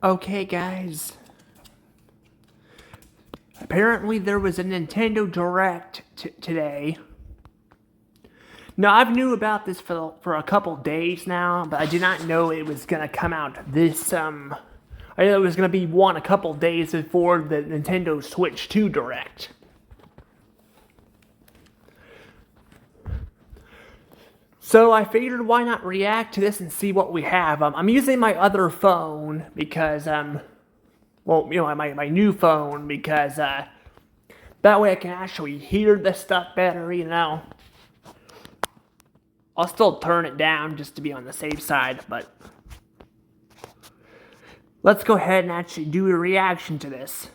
Okay, guys. Apparently there was a Nintendo Direct today. Now, I've knew about this for a couple days now, but I did not know it was gonna come out this, I know it was gonna be a couple days before the Nintendo Switch 2 Direct. So I figured why not react to this and see what we have. I'm using my other phone because, my new phone because, that way I can actually hear the stuff better. I'll still turn it down just to be on the safe side, but let's go ahead and actually do a reaction to this.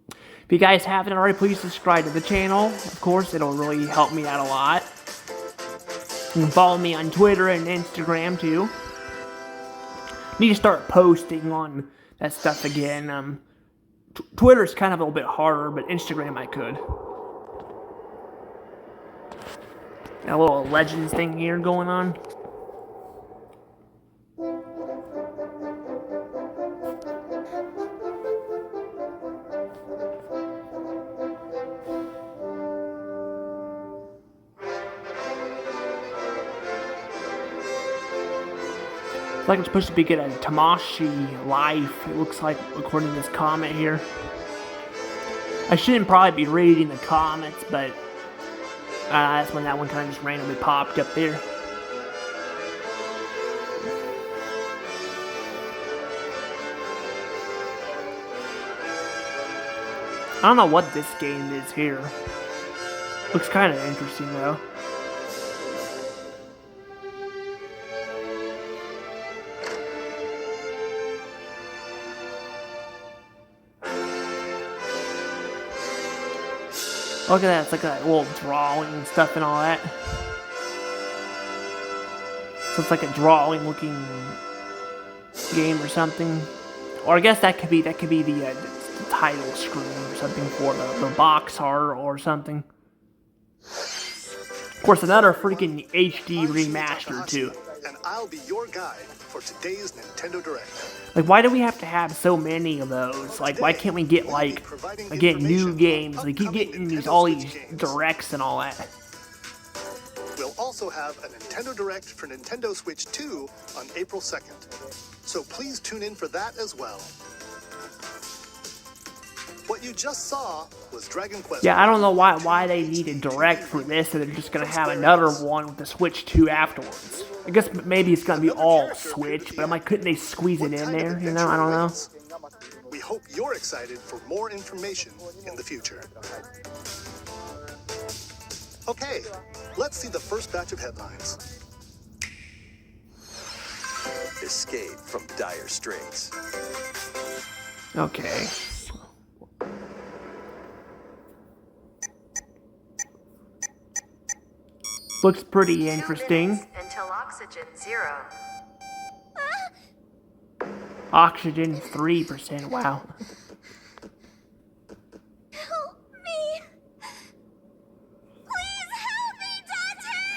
If you guys haven't already, please subscribe to the channel. Of course, it'll really help me out a lot. You can follow me on Twitter and Instagram too. Need to start posting on that stuff again. Twitter's kind of a little bit harder, but Instagram I could. Got a little Legends thing here going on. It's like it's supposed to be get a Tamashii life, it looks like, according to this comment here. I shouldn't probably be reading the comments, but that's when that one kind of just randomly popped up there. I don't know what this game is here. Looks kind of interesting though. Look at that, it's like a little drawing and stuff and all that. So it's like a drawing looking game or something. Or I guess that could be the title screen or something for the box art or something. Of course, another freaking HD remaster too. And I'll be your guide for today's Nintendo Direct. Like, why do we have to have so many of those? Like, why can't we get new games? Like, keep getting all these directs and all that. We'll also have a Nintendo Direct for Nintendo Switch 2 on April 2nd. So please tune in for that as well. What you just saw was Dragon Quest. Yeah, I don't know why they need a direct for this, so they're just gonna have another one with the Switch 2 afterwards. I guess maybe it's gonna be all Switch, but couldn't they squeeze it in there? I don't know. We hope you're excited for more information in the future. Okay, let's see the first batch of headlines. Escape from dire straits. Okay. Looks pretty interesting. Until oxygen 0. Oxygen 3%. Wow. Help me! Please help me, Daddy!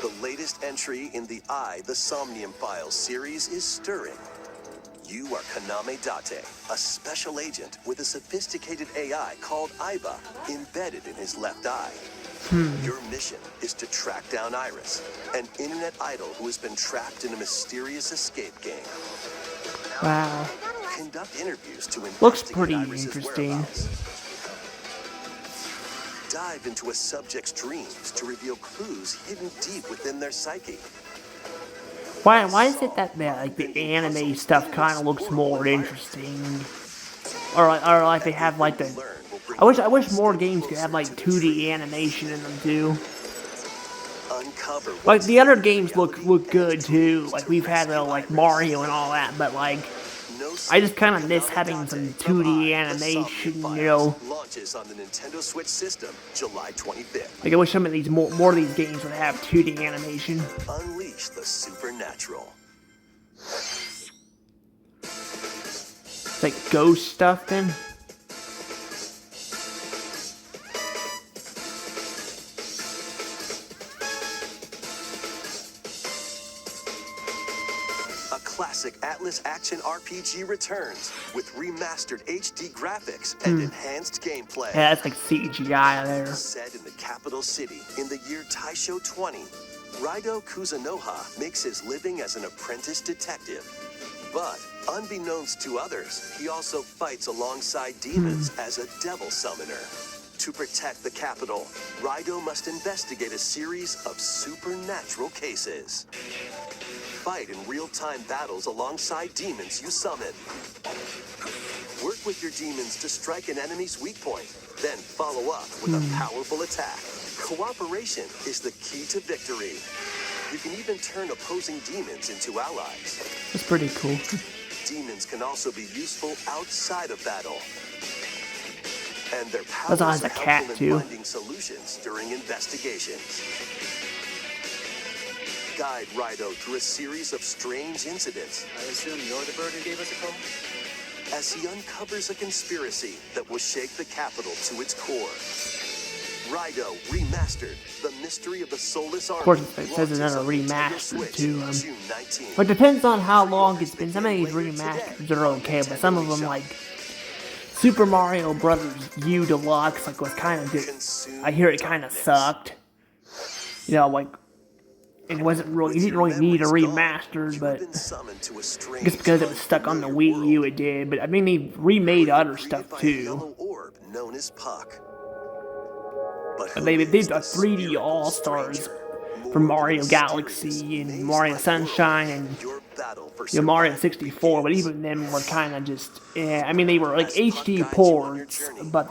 The latest entry in the The Somnium Files series is stirring. You are Kaname Date, a special agent with a sophisticated AI called Aiba embedded in his left eye. Your mission is to track down Iris, an internet idol who has been trapped in a mysterious escape game. Wow. Conduct interviews to Looks investigate pretty Iris's interesting. whereabouts. Dive into a subject's dreams to reveal clues hidden deep within their psyche. Why is it that the anime stuff kind of looks more interesting, or like they have like the? I wish more games could have like 2D animation in them too. Like the other games look good too. Like we've had like Mario and all that, but like I just kind of miss having some 2D animation, Launches on the Nintendo Switch system July 25th. Like I wish some of these more of these games would have 2D animation. Unleash the supernatural. It's like ghost stuff then. classic Atlas action RPG returns with remastered HD graphics and enhanced gameplay. Yeah, that's like CGI there. Set in the capital city in the year Taisho 20, Raido Kuzunoha makes his living as an apprentice detective. But unbeknownst to others, he also fights alongside demons as a devil summoner. To protect the capital, Raido must investigate a series of supernatural cases. Fight in real-time battles alongside demons you summon. Work with your demons to strike an enemy's weak point, then follow up with a powerful attack. Cooperation is the key to victory. You can even turn opposing demons into allies. That's pretty cool. Demons can also be useful outside of battle. And their That's powers always a are cat, helpful in too. finding solutions during investigations. Guide Raido through a series of strange incidents I assume you're the bird who gave us a call? as he uncovers a conspiracy that will shake the capital to its core. Raido Remastered: The Mystery of the Soulless Army. Of course, it says launches another on Nintendo remastered Switch too. June 19th. But it depends on how long it's been. Some of these remasters are okay, but some of them, like Super Mario Brothers U Deluxe, like was kind of just. I hear it kind of sucked. You know, like it wasn't really. You didn't really need a remaster, but just because it was stuck on the Wii U, it did. But I mean, they remade other stuff too. Yellow orb known as Puck. But They did a 3D All Stars for Mario Galaxy and Mario Sunshine and Mario 64, but even them were kind of just, I mean, they were like HD ports, but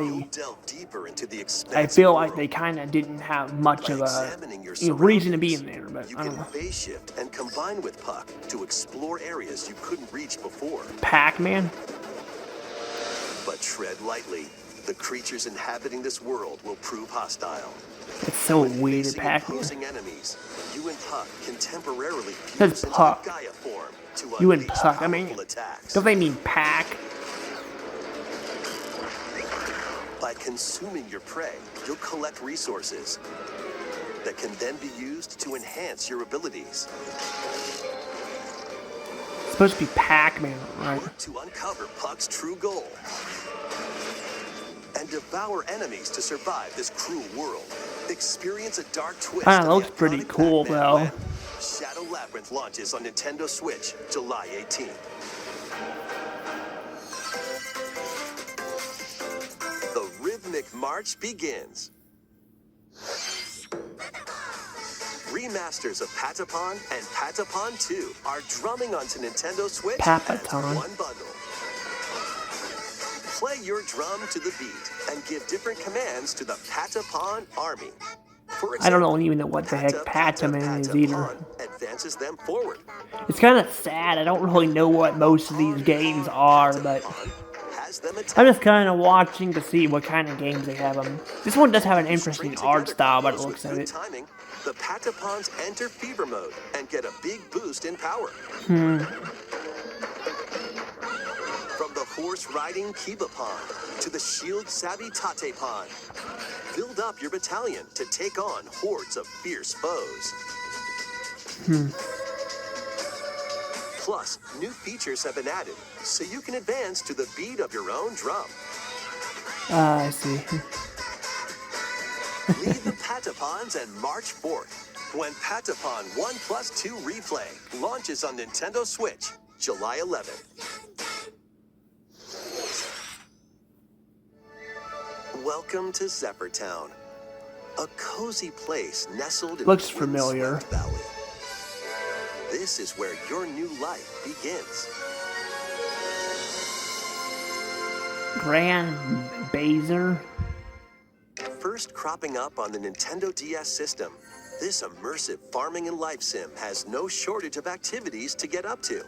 I feel like they kind of didn't have much of a reason to be in there, but You I can don't know. phase shift and combine with Puck to explore areas you couldn't reach before. Pac-Man? But tread lightly. The creatures inhabiting this world will prove hostile. It's so weird, Facing Pac-Man. opposing enemies, you and Puck can temporarily Says fuse into Puck. the Gaia form to You and unleash Puck, I mean, powerful attacks. don't they mean Pac? By consuming your prey, you'll collect resources that can then be used to enhance your abilities. It's supposed to be Pac-Man, right? Work to uncover Puck's true goal and devour enemies to survive this cruel world. Experience a dark twist. Kinda of the looks pretty iconic cool, Pac-Man though. web. Shadow Labyrinth launches on Nintendo Switch July 18th. The rhythmic march begins. Remasters of Patapon and Patapon 2 are drumming onto Nintendo Switch Papaton. as one bundle. Play your drum to the beat and give different commands to the Patapon army. For I don't example, even know what the heck Pataman is either. Patapon advances them forward. It's kind of sad. I don't really know what most of these games are, but Patapon has them attack. I'm just kind of watching to see what kind of games they have them. This one does have an interesting String art together style by the combos looks with of good it. timing, the Patapons enter fever mode and get a big boost in power. From the horse-riding Kibapon to the shield-savvy Tatepon, build up your battalion to take on hordes of fierce foes. Plus, new features have been added, so you can advance to the beat of your own drum. I see. Lead the Patapons and march forth when Patapon 1+2 Replay launches on Nintendo Switch July 11th. Welcome to Zephyr Town, a cozy place nestled in Looks the familiar. windswept valley. This is where your new life begins. Grand Baser? First cropping up on the Nintendo DS system, this immersive farming and life sim has no shortage of activities to get up to.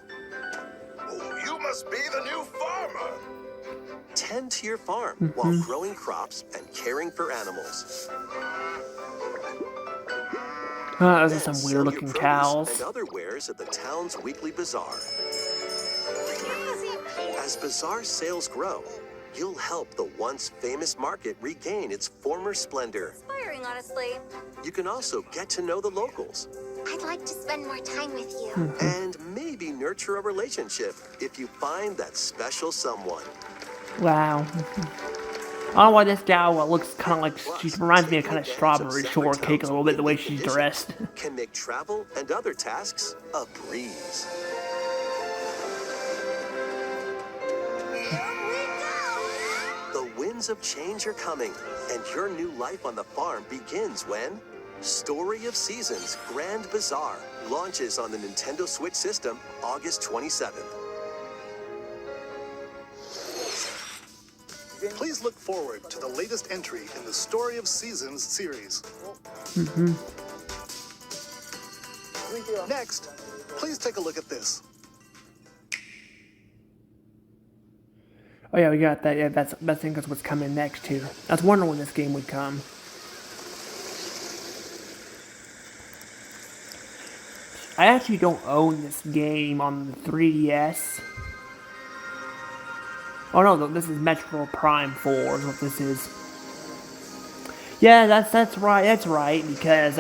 Oh, you must be the new farmer. Tend to your farm while growing crops and caring for animals. Those are Then some sell weird your looking produce cows. and other wares at the town's weekly bazaar. As bazaar sales grow, you'll help the once famous market regain its former splendor. Inspiring, honestly. You can also get to know the locals, I'd like to spend more time with you. And maybe nurture a relationship if you find that special someone. Wow. I don't know why this gal looks kind of like, she reminds me of kind of Strawberry Shortcake a little bit, the way she's dressed. Can make travel and other tasks a breeze. The winds of change are coming, and your new life on the farm begins when Story of Seasons Grand Bazaar launches on the Nintendo Switch system August 27th. Please look forward to the latest entry in the Story of Seasons series. Next, please take a look at this. Oh yeah, we got that. Yeah, I think that's what's coming next too. I was wondering when this game would come. I actually don't own this game on the 3DS. Oh no, this is Metro Prime 4 is what this is. Yeah, that's right, because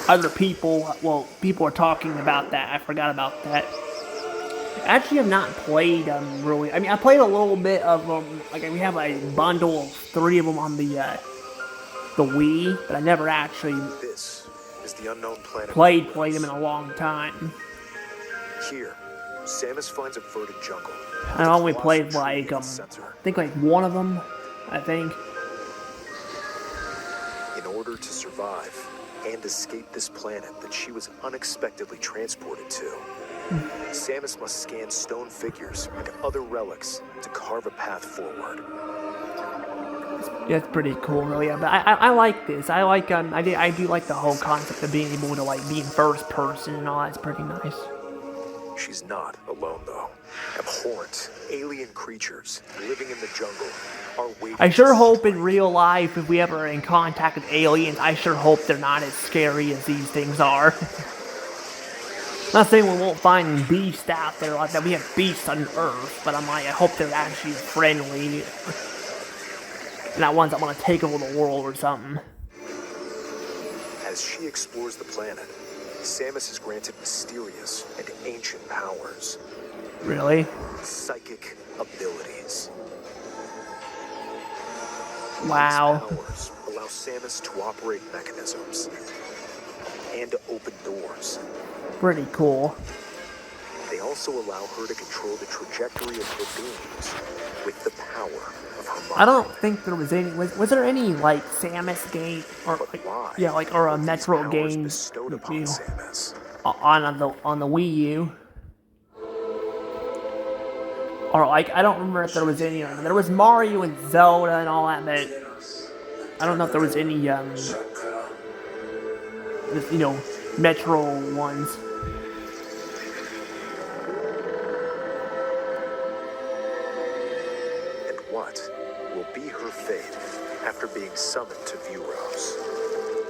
other people, well, people are talking about that. I forgot about that. I actually have not played really. I mean, I played a little bit of like we have a bundle of 3 of them on the Wii, but I never actually This is the unknown planet. played them in a long time. Here, Samus finds a verdant jungle. I only played like I think like one of them, I think. In order to survive and escape this planet that she was unexpectedly transported to, Samus must scan stone figures and other relics to carve a path forward. Yeah, it's pretty cool, really. Yeah, but I like this. I like I do like the whole concept of being able to like be in first person and all. That's pretty nice. She's not alone, though. Abhorrent, alien creatures living in the jungle are waiting. I sure to hope in strike. real life, if we ever are in contact with aliens, I sure hope they're not as scary as these things are. Not saying we won't find beasts out there like that. We have beasts on Earth, but I hope they're actually friendly. Not ones that want to take over the world or something. As she explores the planet, Samus is granted mysterious and ancient powers. Really? Psychic abilities. Wow. These powers allow Samus to operate mechanisms and to open doors. Pretty cool. They also allow her to control the trajectory of her beams with the power of her mind. I don't think there was any. Was there any like Samus game or But why yeah, like or a were these Metro powers game bestowed upon Samus? on the Wii U? Or like I don't remember if there was any. There was Mario and Zelda and all that, but I don't know if there was any Metro ones. And what will be her fate after being summoned to Vuros?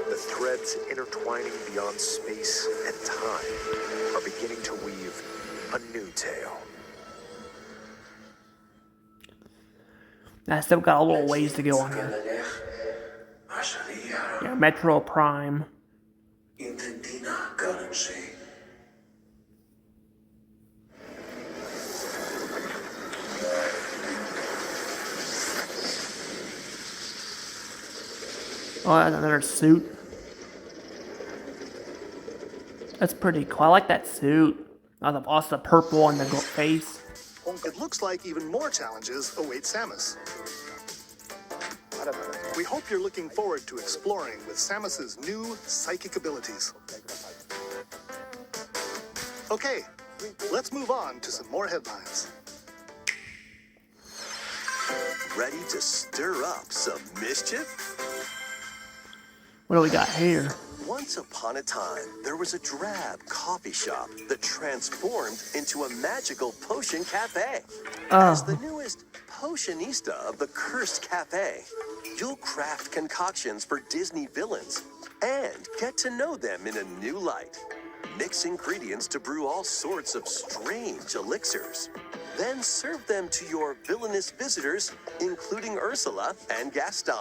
The threads intertwining beyond space and time are beginning to weave a new tale. I still got a little ways to go on here. Yeah, Metro Prime. Oh, another suit. That's pretty cool. I like that suit. Also the purple on the face. It looks like even more challenges await Samus. We hope you're looking forward to exploring with Samus's new psychic abilities. Okay, let's move on to some more headlines. Ready to stir up some mischief? What do we got here? Once upon a time, there was a drab coffee shop that transformed into a magical potion cafe. As the newest potionista of the Cursed Cafe, you'll craft concoctions for Disney villains and get to know them in a new light. Mix ingredients to brew all sorts of strange elixirs. Then serve them to your villainous visitors, including Ursula and Gaston.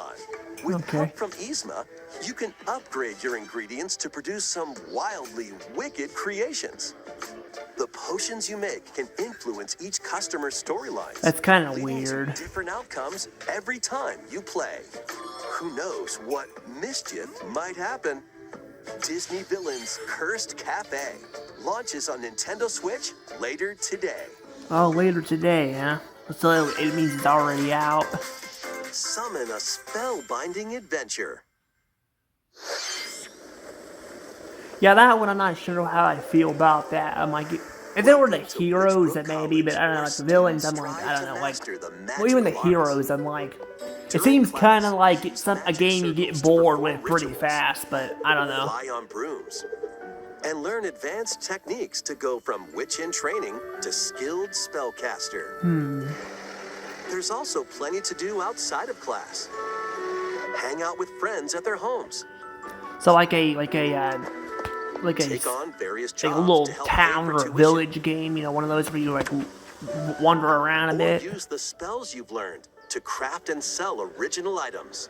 With Okay. help from Yzma, you can upgrade your ingredients to produce some wildly wicked creations. The potions you make can influence each customer's storylines. That's kind of leading to weird. different outcomes every time you play. Who knows what mischief might happen? Disney Villains Cursed Cafe launches on Nintendo Switch later today. Oh, later today, huh? So it means it's already out. Summon a spellbinding adventure. Yeah, that one I'm not sure how I feel about that. I'm like, if they were the heroes, then maybe, but I don't know, like the villains, I'm like, I don't know, like, well, even the heroes, I'm like, it seems kind of like it's a game you get bored with pretty fast, but I don't know. Fly on brooms. And learn advanced techniques to go from witch in training to skilled spellcaster. There's also plenty to do outside of class. Hang out with friends at their homes. So like a Take on various jobs like a little to help town pay for or a tuition. village game, you know, one of those where you like wander around a Or bit. use the spells you've learned to craft and sell original items.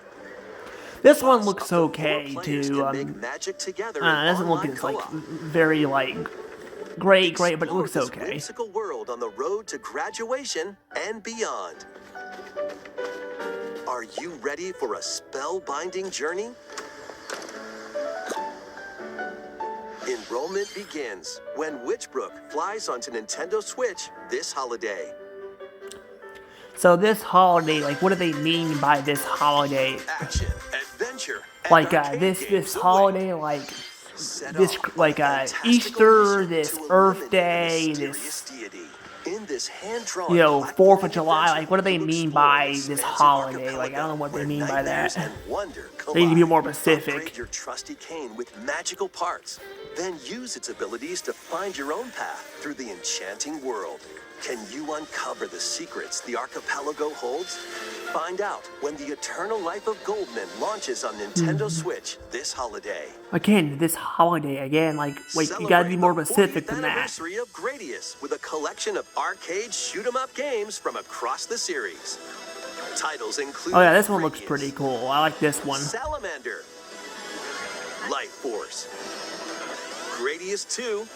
This one looks Up to 4 okay players too. can make magic together It in doesn't look online as like co-op. very like great, but it Explore looks this okay. whimsical world on the road to graduation and beyond. Are you ready for a spellbinding journey? Enrollment begins when Witchbrook flies onto Nintendo Switch this holiday. So this holiday, like, what do they mean by this holiday? Action, adventure, and Like arcade this games holiday, like Set this, off like a fantastical Easter, mission this to Earth eliminate a Day, mysterious this, deity. In this hand-drawn you know, black 4th book of July. adventure, Like, what do they you'll mean explore by an this expansive holiday? Like, I archipelago don't know what they where mean by nightmares that. and wonder They need to be collide. more specific. Upgrade your trusty cane with magical parts, then use its abilities to find your own path through the enchanting world. Can you uncover the secrets the archipelago holds? Find out when the Eternal Life of Goldman launches on Nintendo Switch this holiday. Again, this holiday again. Like, wait, you gotta be Celebrate more the specific 40th than that. anniversary of Gradius with a collection of arcade shoot-'em-up games from across the series. Titles include Oh yeah, this one looks Gradius, pretty cool. I like this one. Salamander, Light Force, Gradius 2,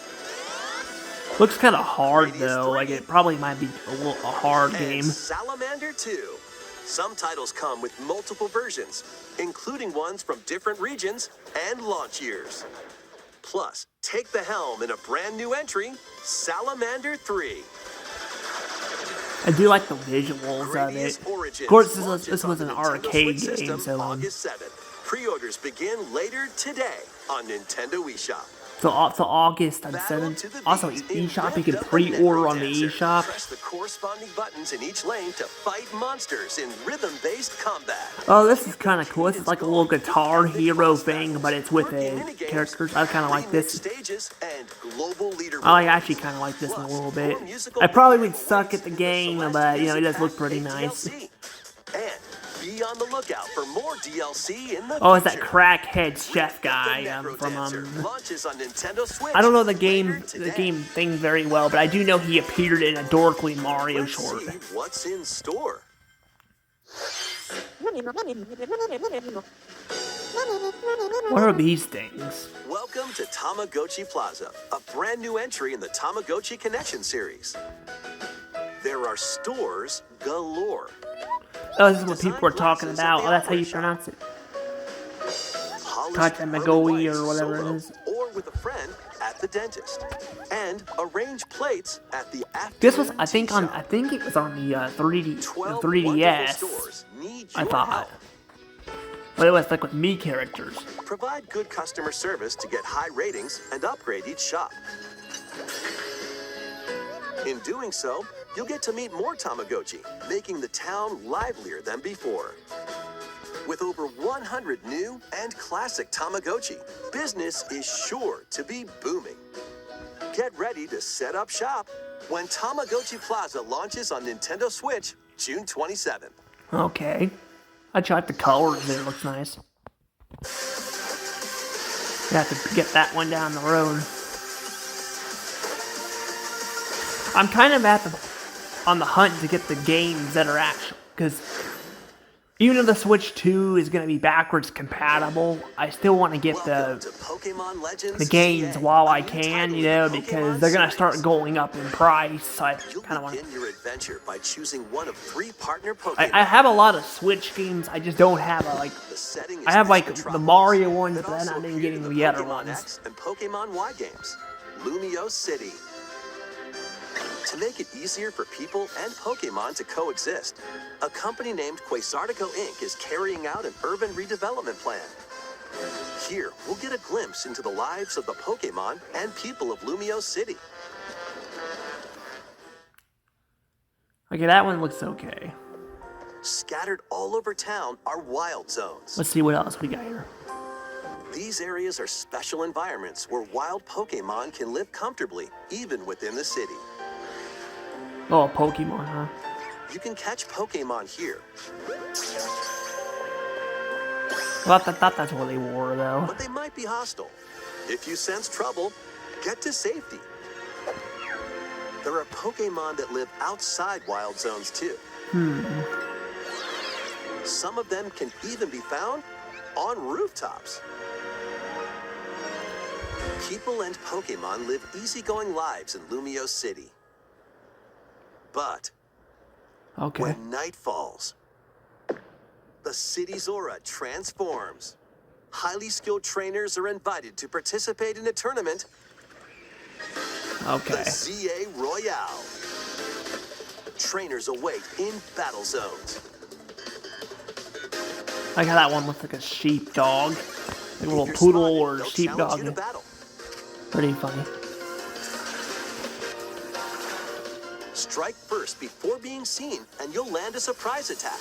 Looks kind of hard Gradius though. Like 3, it probably might be a hard game. and Salamander 2. Some titles come with multiple versions, including ones from different regions and launch years. Plus, take the helm in a brand new entry, Salamander 3. I do like the visuals of it. Gradius Origins Of course, launches this was on an the Nintendo arcade Switch game, system so August 7th. Pre-orders begin later today on Nintendo eShop. so August on Battle 7th. to the Also, beat in eShop, you can Rhythm pre-order on the Necrodancer. eShop. Press the corresponding buttons in each lane to fight monsters in rhythm-based combat. Oh, this is kind of cool. This is like a little guitar hero thing, but it's with a characters. I kind of like Remix this. stages and global leaderboards. I actually kind of like this one a little bit. I probably would suck at the game, but you know, it does look pretty nice. And be on the lookout for more DLC in the Oh, it's that future. crackhead chef guy Rhythm from Necrodancer launches on Nintendo Switch I don't know the later game today. thing very well, but I do know he appeared in a Dorkly Mario Let's short. see what's in store. What are these things? Welcome to Tamagotchi Plaza, a brand new entry in the Tamagotchi Connection series. There are stores galore. Oh, this is what people were talking about. Oh, that's how you pronounce it. Polished Tamagotchi pearly white or whatever it solo is. Or with a friend at the dentist. And arrange plates at the afternoon This was, I think, tea on. shop. I think it was on the 3D, 12 the wonderful 3DS. stores need I your thought, help. but it was like with me characters. Provide good customer service to get high ratings and upgrade each shop. In doing so, you'll get to meet more Tamagotchi, making the town livelier than before. With over 100 new and classic Tamagotchi, business is sure to be booming. Get ready to set up shop when Tamagotchi Plaza launches on Nintendo Switch June 27th. Okay. I tried the colors there, it looks nice. You have to get that one down the road. I'm kind of at the on the hunt to get the games that are actual, because even if the Switch 2 is going to be backwards compatible, I still want to get Welcome to Pokemon Legends the games GA, while a I new can, title you know, in the because Pokemon they're going to start series. going up in price. So I You'll kind of want. begin your adventure by choosing one of 3 partner Pokemon. I have a lot of Switch games. I just don't have like. The setting is I have like Mr. the Tropics, Mario ones, that but then also I didn't appeared get in any of the other Pokemon ones. X and Pokemon Y games. Lumio City. To make it easier for people and Pokemon to coexist, a company named Quasartico Inc. is carrying out an urban redevelopment plan. Here, we'll get a glimpse into the lives of the Pokemon and people of Lumio City. Okay, that one looks okay. Scattered all over town are wild zones. Let's see what else we got here. These areas are special environments where wild Pokemon can live comfortably, even within the city. Oh, Pokemon, huh? You can catch Pokemon here, Well, I thought that's what they wore, though. but they might be hostile. If you sense trouble, get to safety. There are Pokemon that live outside wild zones too. Some of them can even be found on rooftops. People and Pokemon live easygoing lives in Lumio City. But Okay. when night falls, the city's aura transforms. Highly skilled trainers are invited to participate in a tournament, the Okay. ZA Royale. Trainers await in battle zones. Like how that one looks like a sheepdog. Like a little If you're poodle spotted, or they'll challenge sheepdog. you to battle. Pretty funny. Strike first before being seen, and you'll land a surprise attack.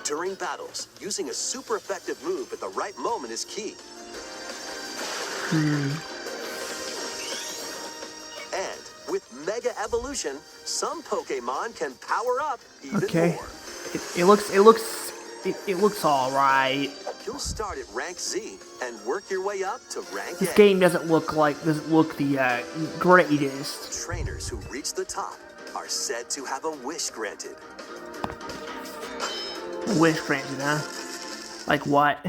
During battles, using a super effective move at the right moment is key. And with Mega Evolution, some Pokemon can power up even Okay. more. It looks all right. You'll start at rank Z and work your way up to rank This A. game doesn't look the greatest. Trainers who reach the top are said to have a wish granted. Wish granted, huh? Like what?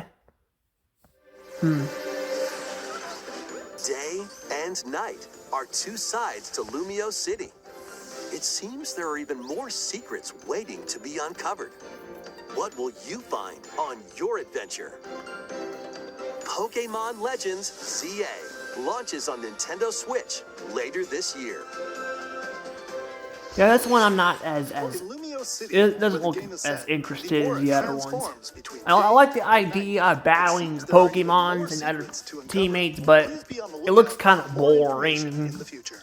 Day and night are 2 sides to Lumio City. It seems there are even more secrets waiting to be uncovered. What will you find on your adventure? Pokemon Legends ZA launches on Nintendo Switch later this year. Yeah, that's one I'm not as In Lumio City, it doesn't where look the game is as set, interested the as aura the other ones. transforms between I like the day idea and of battling night. It seems there are even more Pokemons and other secrets to uncover. teammates, but Please be on the it looks lookout kind of for more information boring. in the future.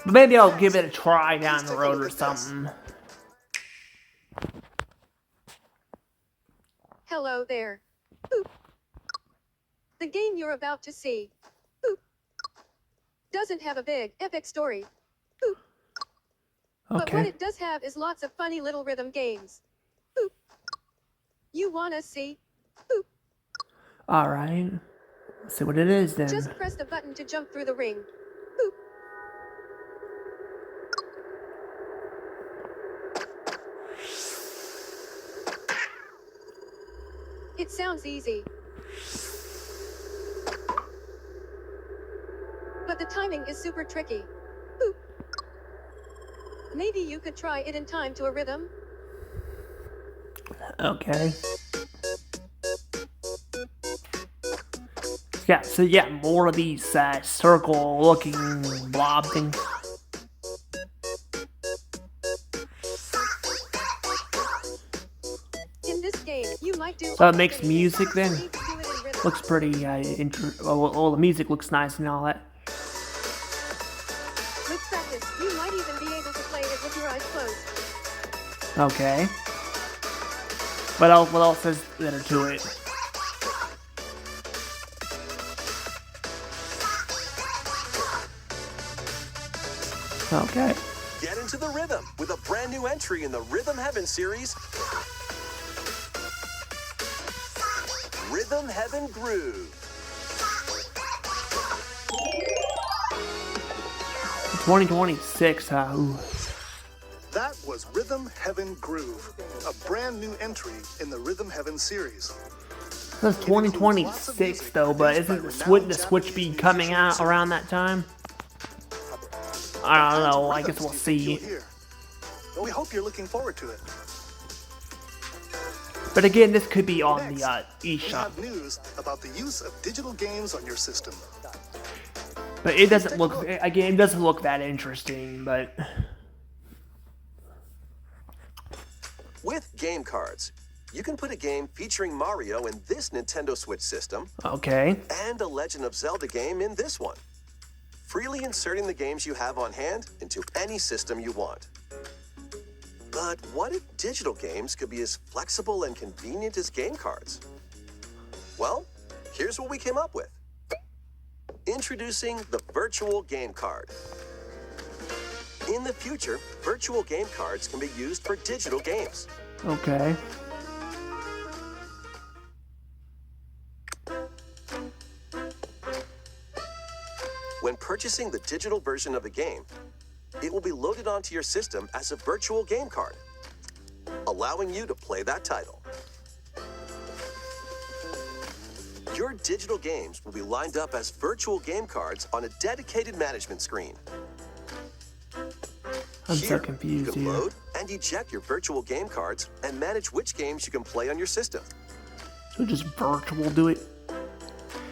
But maybe I'll give it a try down the take a road look or at this. something. Hello there. Boop. The game you're about to see boop, doesn't have a big, epic story. Boop. But what Okay. it does have is lots of funny little rhythm games. Boop. You wanna see? Boop. All right. Let's see what it is then. Just press the button to jump through the ring. Boop. It sounds easy. But the timing is super tricky. Boop. Maybe you could try it in time to a rhythm. Okay. Yeah, so yeah, more of these circle-looking blob things. In this game, you might do. So it all makes the things, music then? but you need to do it in rhythm. Looks pretty well, the music looks nice and all that. With practice, you might even be able to play it with your eyes closed. Okay. What else is there to it? Okay. Get into the rhythm with a brand new entry in the Rhythm Heaven series, Rhythm Heaven Groove. 2026, huh? Ooh. was Rhythm Heaven Groove, a brand new entry in the Rhythm Heaven series. That's 2026 though, but isn't the Switch be coming out around that time? I don't know. I guess we'll see. We hope you're looking forward to it. But again, this could be on the We eShop. have news about the use of digital games on your system. But it doesn't look, again, it doesn't look that interesting, but... With game cards, you can put a game featuring Mario in this Nintendo Switch system Okay. and a Legend of Zelda game in this one, freely inserting the games you have on hand into any system you want. But what if digital games could be as flexible and convenient as game cards? Well, here's what we came up with. Introducing the Virtual Game Card. In the future, virtual game cards can be used for digital games. Okay. When purchasing the digital version of a game, it will be loaded onto your system as a virtual game card, allowing you to play that title. Your digital games will be lined up as virtual game cards on a dedicated management screen. I'm so Here, confused you can here. load and eject your virtual game cards and manage which games you can play on your system. So just virtual do it.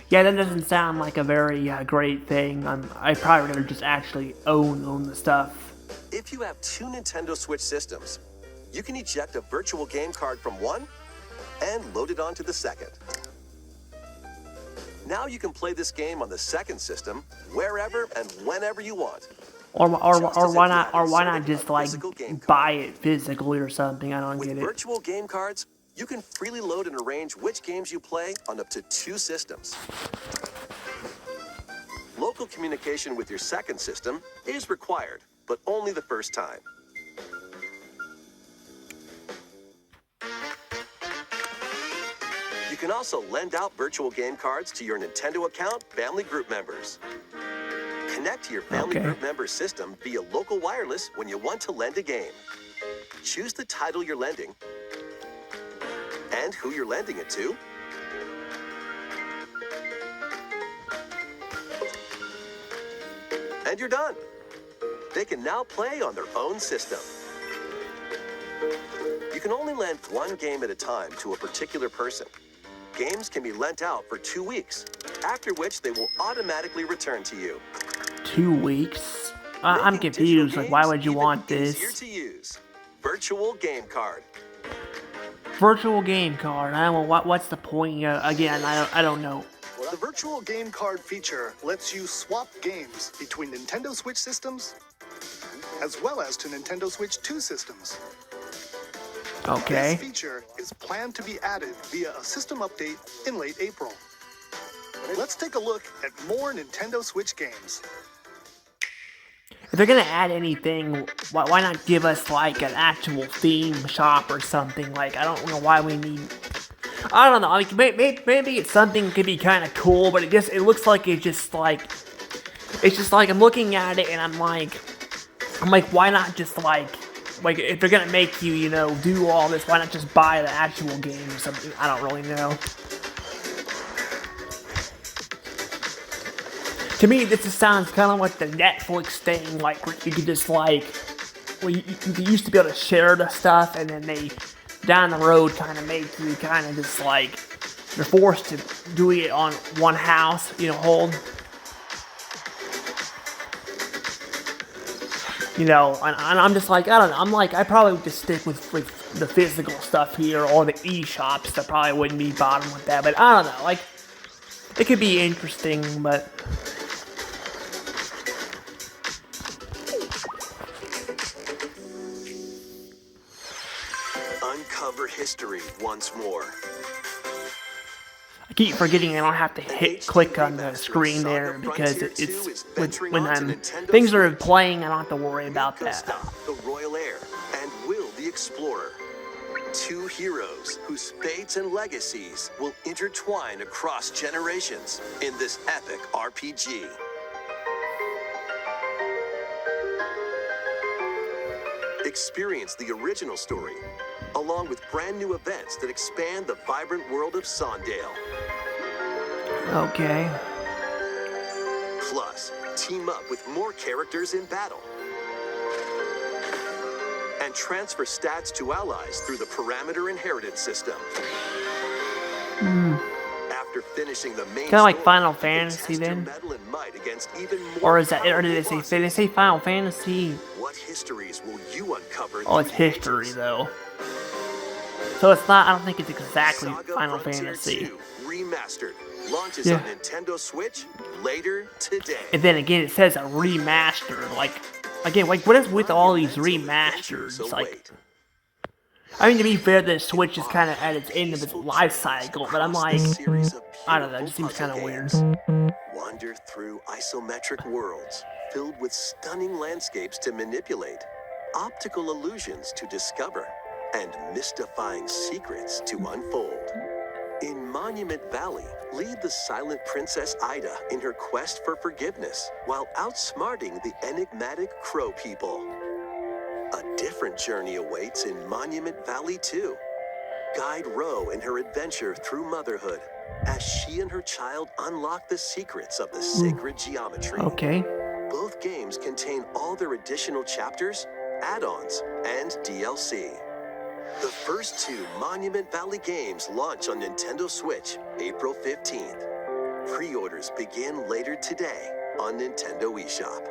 Yeah, that doesn't sound like a very great thing. I probably rather just actually own the stuff. If you have two Nintendo Switch systems, you can eject a virtual game card from one and load it onto the second. Now you can play this game on the second system wherever and whenever you want. Or Just as if why you not? had Or why inserted not just a like physical game card. buy it physically or something? I don't With get it. virtual game cards, you can freely load and arrange which games you play on up to two systems. Local communication with your second system is required, but only the first time. You can also lend out virtual game cards to your Nintendo account family group members. Connect to your family Okay. group member system via local wireless when you want to lend a game. Choose the title you're lending and who you're lending it to. And you're done. They can now play on their own system. You can only lend one game at a time to a particular person. Games can be lent out for 2 weeks, after which they will automatically return to you. 2 weeks? I'm Making confused. digital Like, why games would you even want easier this? to use. Virtual Game Card. Virtual game card. I don't know what's the point. Again, I don't know. The virtual game card feature lets you swap games between Nintendo Switch systems as well as to Nintendo Switch 2 systems. Okay. This feature is planned to be added via a system update in late April. Let's take a look at more Nintendo Switch games. If they're gonna add anything, why not give us like an actual theme shop or something? Like, I don't know why we need. I don't know. Like, maybe it's something could be kind of cool, but it looks like it's just like I'm looking at it and I'm like, why not just like if they're gonna make you do all this, why not just buy the actual game or something? I don't really know. To me, this just sounds kind of like the Netflix thing, like where you could just you used to be able to share the stuff, and then they, down the road, kind of make you kind of just you're forced to do it on one house, hold. And I'm just like, I don't know, I probably would just stick with the physical stuff here, or the eShops that probably wouldn't be bothering with that, but I don't know, it could be interesting, but... Uncover history once more. I keep forgetting I don't have to click on the screen there because it's when things are playing, I don't have to worry about that. The Royal Heir, and Will the Explorer. Two heroes whose fates and legacies will intertwine across generations in this epic RPG. Experience the original story, along with brand new events that expand the vibrant world of Sondale. Okay. Plus, team up with more characters in battle. And transfer stats to allies through the parameter inheritance system. After finishing the main Kinda like story, Final you can Fantasy test your then? mettle and might against even more Or is that, or powerful did they bosses. say Final Fantasy? What histories will you uncover? Oh, it's through the history ages? though. So it's not, I don't think it's exactly Saga Final Frontier Fantasy. 2 Remastered launches Yeah. on Nintendo Switch later today. And then again, it says a remastered. Like, again, like what is with all these remasters? Like, I mean, to be fair, the Switch is kind of at its end of its life cycle, but I'm like, I don't know, it just seems kind of weird. Wander through isometric worlds filled with stunning landscapes to manipulate, optical illusions to discover, and mystifying secrets to unfold. In Monument Valley, lead the silent Princess Ida in her quest for forgiveness while outsmarting the enigmatic Crow people. A different journey awaits in Monument Valley 2. Guide Ro in her adventure through motherhood as she and her child unlock the secrets of the sacred geometry. Okay. Both games contain all their additional chapters, add-ons, and DLC. The first two Monument Valley games launch on Nintendo Switch April 15th. Pre-orders begin later today on Nintendo eShop.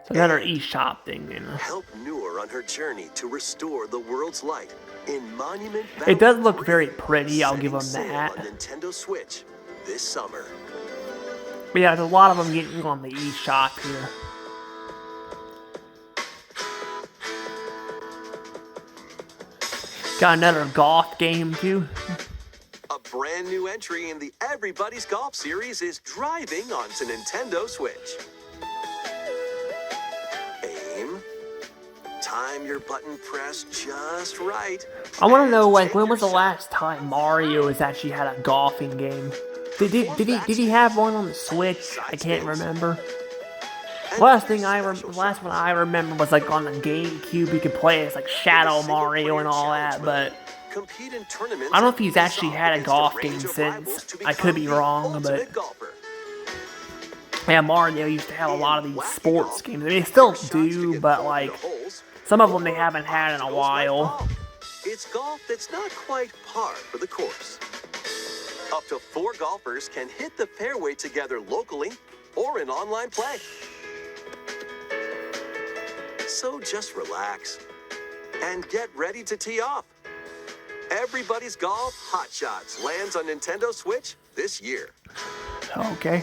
So another eShop thing, you know. Help Noor on her journey to restore the world's light in Monument Valley. It does look 3, very pretty, I'll give them setting sail that. on Nintendo Switch this summer. But yeah, there's a lot of them getting on the eShop here. Got another golf game too. A brand new entry in the Everybody's Golf series is driving onto Nintendo Switch. Aim. Time your button press just right. I want to know, like, Take when was the your last time Mario has actually had a golfing game? Did he have one on the Switch? I can't remember. Last one I remember was like on the GameCube. You could play as like Shadow Mario and all that, but Compete in tournaments I don't know if he's and actually resolve had a against golf range game of since. rivals to I could be become the wrong, but ultimate golfer. yeah, Mario used to have a lot of these sports games. I mean, they still do, but like some of them they haven't had in a while. It's golf that's not quite par for the course. Up to 4 golfers can hit the fairway together locally or in online play. So just relax and get ready to tee off. Everybody's Golf Hot Shots lands on Nintendo Switch this year. Okay.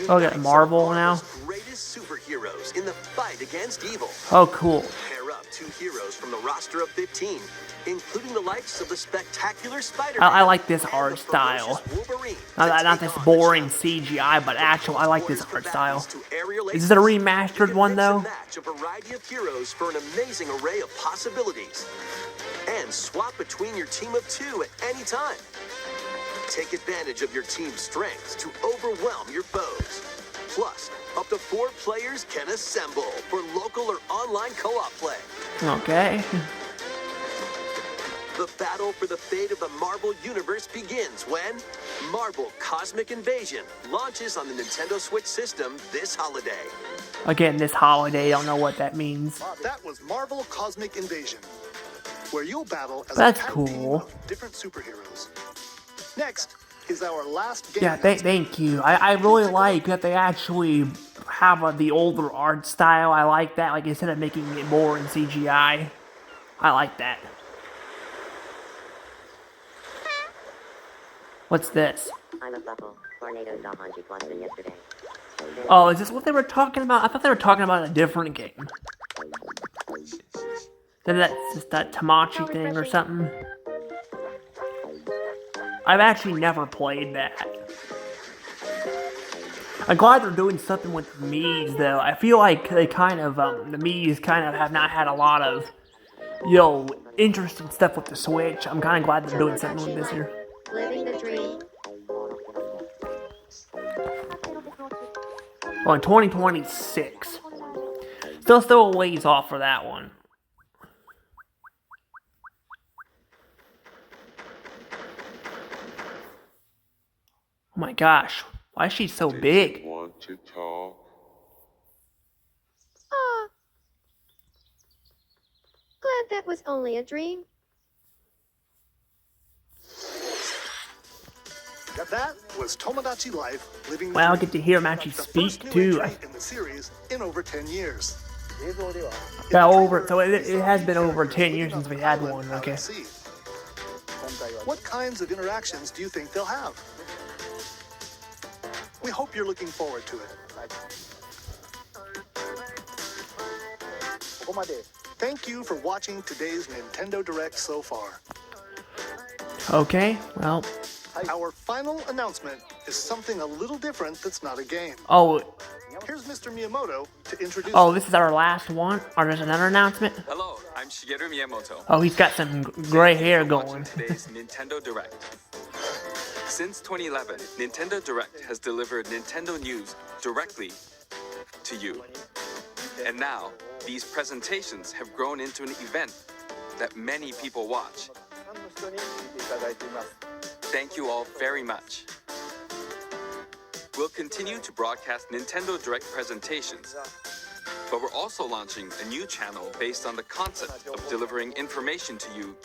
Oh, we got Marvel now. Greatest superheroes in the fight against evil. Oh, cool. Pair up 2 heroes from the roster of 15, including the likes of the spectacular Spider-Man. I like this and art the style. ferocious Wolverine Not to this take on boring the CGI, but actual. I like this Warriors art for style. battles to aerial Is this a aces. remastered You can one, mix and though? match a variety of heroes for an amazing array of possibilities. And swap between your team of 2 at any time. Take advantage of your team's strengths to overwhelm your foes. Plus, up to 4 players can assemble for local or online co-op play. Okay. The battle for the fate of the Marvel Universe begins when Marvel Cosmic Invasion launches on the Nintendo Switch system this holiday. Again, this holiday, don't know what that means. That was Marvel Cosmic Invasion, where you'll battle as That's a tag team cool. of different superheroes. Next is our last game. Yeah, thank you. I really like that they actually have the older art style. I like that. Like, instead of making it more in CGI, I like that. What's this? I'm a buckle. Tornado saw Hanji Cluster yesterday. Oh, is this what they were talking about? I thought they were talking about a different game. Then that's just that Tamachi thing or something. I've actually never played that. I'm glad they're doing something with the Mii's, though. I feel like they kind of, the Mii's kind of have not had a lot of, interesting stuff with the Switch. I'm kind of glad they're doing something with this here. Living the dream. Oh, in 2026. Still a ways off for that one. Oh my gosh, why is she so big? Want to talk? Ah. Glad that was only a dream. That was Tomodachi Life living. Well, I get to hear Machi the speak first new too. entry in the series in over 10 years. Yeah, so it has been over 10 years since we had one. Okay. What kinds of interactions do you think they'll have? We hope you're looking forward to it. Thank you for watching today's Nintendo Direct so far. Okay, well. Our final announcement is something a little different that's not a game. Oh, Here's Mr. Miyamoto to introduce. oh, this is our last one? Or there's another announcement? Hello, I'm Shigeru Miyamoto. Oh, he's got some gray hair going. Today's Nintendo Direct. Since 2011, Nintendo Direct has delivered Nintendo news directly to you. And now, these presentations have grown into an event that many people watch. Thank you all very much. We'll continue to broadcast Nintendo Direct presentations, but we're also launching a new channel based on the concept of delivering information to you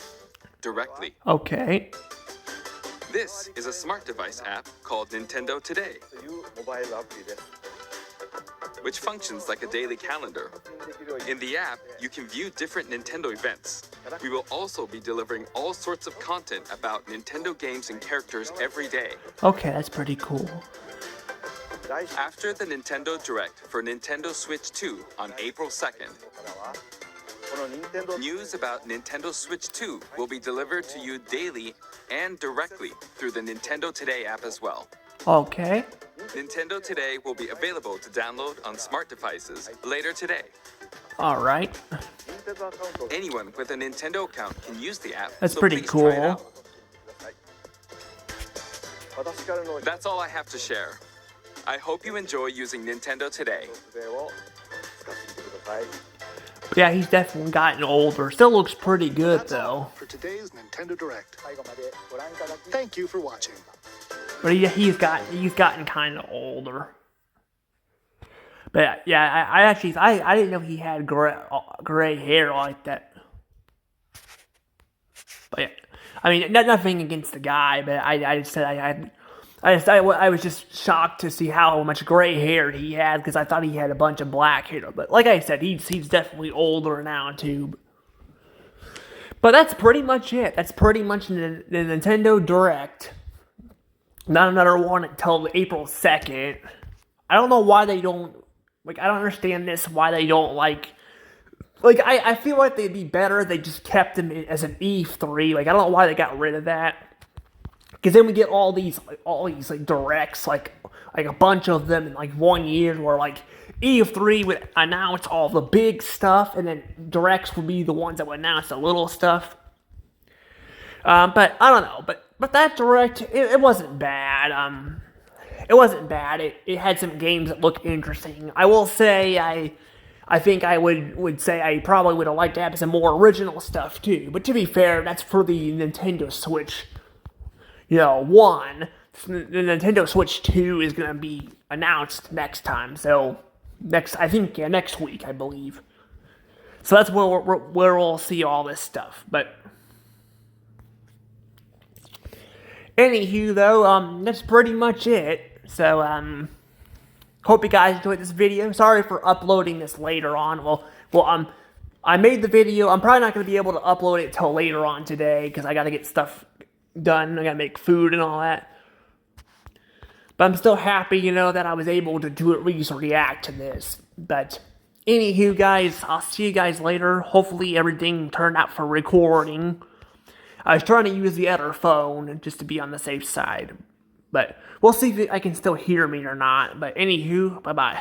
directly. Okay. This is a smart device app called Nintendo Today, which functions like a daily calendar. In the app, you can view different Nintendo events. We will also be delivering all sorts of content about Nintendo games and characters every day. Okay, that's pretty cool. After the Nintendo Direct for Nintendo Switch 2 on April 2nd, news about Nintendo Switch 2 will be delivered to you daily and directly through the Nintendo Today app as well. Okay. Nintendo Today will be available to download on smart devices later today. Alright. Anyone with a Nintendo account can use the app. That's so pretty please try it cool. out. That's all I have to share. I hope you enjoy using Nintendo Today. Yeah, he's definitely gotten older. Still looks pretty good That's all though. for today's Nintendo Direct. Thank you for watching. But he's gotten kind of older. But yeah, I didn't know he had gray hair like that. But yeah, I mean, nothing against the guy, but I just said I was just shocked to see how much gray hair he had because I thought he had a bunch of black hair. But like I said, he's definitely older now too. But that's pretty much it. That's pretty much the Nintendo Direct. Not another one until April 2nd. I don't know why they don't, I don't understand this, why they don't, I feel like they'd be better if they just kept them as an E3. I don't know why they got rid of that. Because then we get all these directs, a bunch of them in, 1 year, where, E3 would announce all the big stuff, and then directs would be the ones that would announce the little stuff. But I don't know, but that direct, it wasn't bad. It wasn't bad. It had some games that looked interesting. I will say, I think I would say I probably would have liked to have some more original stuff too. But to be fair, that's for the Nintendo Switch, 1. The Nintendo Switch 2 is going to be announced next time. So, next week, I believe. So that's where we'll see all this stuff. But anywho, though, that's pretty much it. So, hope you guys enjoyed this video. Sorry for uploading this later on. Well, I made the video. I'm probably not going to be able to upload it till later on today because I got to get stuff done. I got to make food and all that. But I'm still happy, that I was able to do at least react to this. But anywho, guys, I'll see you guys later. Hopefully everything turned out for recording. I was trying to use the other phone just to be on the safe side. But we'll see if I can still hear me or not. But anywho, bye-bye.